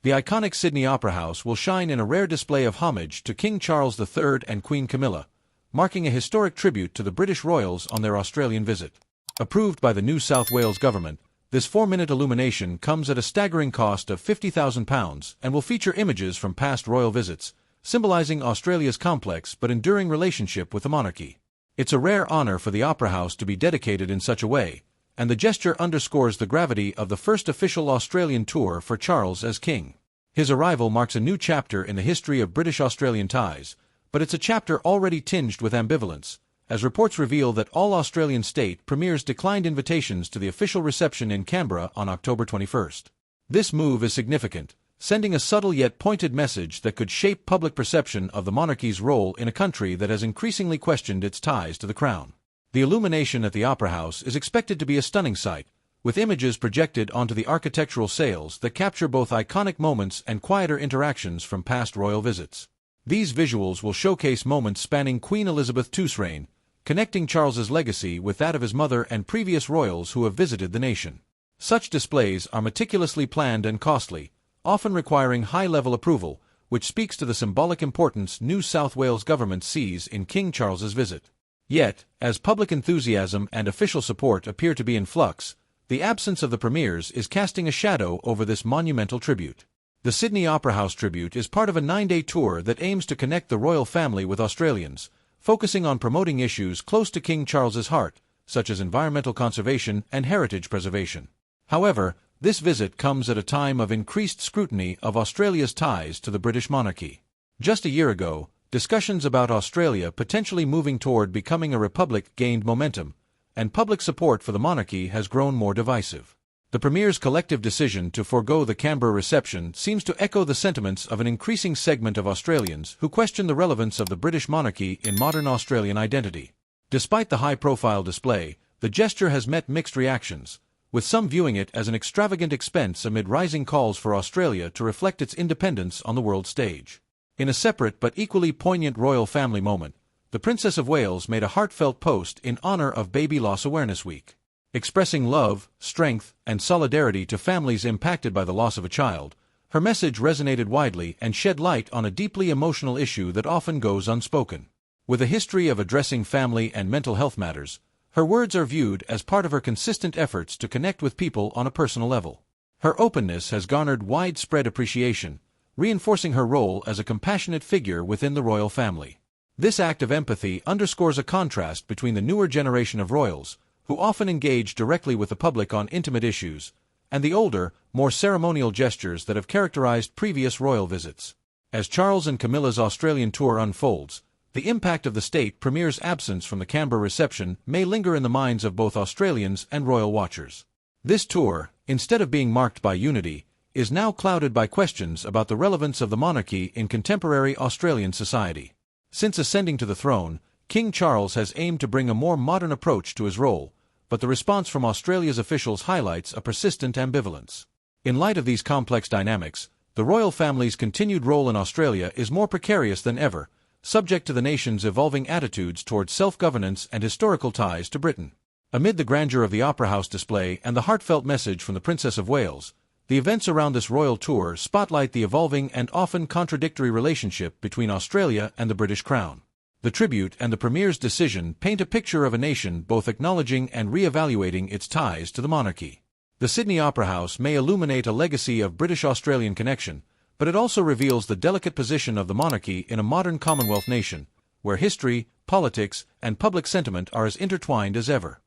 The iconic Sydney Opera House will shine in a rare display of homage to King Charles III and Queen Camilla, marking a historic tribute to the British royals on their Australian visit. Approved by the New South Wales government, this 4-minute illumination comes at a staggering cost of £50,000 and will feature images from past royal visits, symbolizing Australia's complex but enduring relationship with the monarchy. It's a rare honor for the Opera House to be dedicated in such a way, and the gesture underscores the gravity of the first official Australian tour for Charles as king. His arrival marks a new chapter in the history of British-Australian ties, but it's a chapter already tinged with ambivalence, as reports reveal that all Australian state premiers declined invitations to the official reception in Canberra on October 21st. This move is significant, sending a subtle yet pointed message that could shape public perception of the monarchy's role in a country that has increasingly questioned its ties to the crown. The illumination at the Opera House is expected to be a stunning sight, with images projected onto the architectural sails that capture both iconic moments and quieter interactions from past royal visits. These visuals will showcase moments spanning Queen Elizabeth II's reign, connecting Charles's legacy with that of his mother and previous royals who have visited the nation. Such displays are meticulously planned and costly, often requiring high-level approval, which speaks to the symbolic importance New South Wales government sees in King Charles's visit. Yet, as public enthusiasm and official support appear to be in flux, the absence of the premieres is casting a shadow over this monumental tribute. The Sydney Opera House tribute is part of a 9-day tour that aims to connect the royal family with Australians, focusing on promoting issues close to King Charles's heart, such as environmental conservation and heritage preservation. However, this visit comes at a time of increased scrutiny of Australia's ties to the British monarchy. Just a year ago, discussions about Australia potentially moving toward becoming a republic gained momentum, and public support for the monarchy has grown more divisive. The Premier's collective decision to forego the Canberra reception seems to echo the sentiments of an increasing segment of Australians who question the relevance of the British monarchy in modern Australian identity. Despite the high-profile display, the gesture has met mixed reactions, with some viewing it as an extravagant expense amid rising calls for Australia to reflect its independence on the world stage. In a separate but equally poignant royal family moment, the Princess of Wales made a heartfelt post in honor of Baby Loss Awareness Week. Expressing love, strength, and solidarity to families impacted by the loss of a child, her message resonated widely and shed light on a deeply emotional issue that often goes unspoken. With a history of addressing family and mental health matters, her words are viewed as part of her consistent efforts to connect with people on a personal level. Her openness has garnered widespread appreciation, reinforcing her role as a compassionate figure within the royal family. This act of empathy underscores a contrast between the newer generation of royals, who often engage directly with the public on intimate issues, and the older, more ceremonial gestures that have characterized previous royal visits. As Charles and Camilla's Australian tour unfolds, the impact of the state premier's absence from the Canberra reception may linger in the minds of both Australians and royal watchers. This tour, instead of being marked by unity, is now clouded by questions about the relevance of the monarchy in contemporary Australian society. Since ascending to the throne, King Charles has aimed to bring a more modern approach to his role, but the response from Australia's officials highlights a persistent ambivalence. In light of these complex dynamics, the royal family's continued role in Australia is more precarious than ever, subject to the nation's evolving attitudes towards self-governance and historical ties to Britain. Amid the grandeur of the Opera House display and the heartfelt message from the Princess of Wales, the events around this royal tour spotlight the evolving and often contradictory relationship between Australia and the British Crown. The tribute and the Premier's decision paint a picture of a nation both acknowledging and re-evaluating its ties to the monarchy. The Sydney Opera House may illuminate a legacy of British-Australian connection, but it also reveals the delicate position of the monarchy in a modern Commonwealth nation, where history, politics, and public sentiment are as intertwined as ever.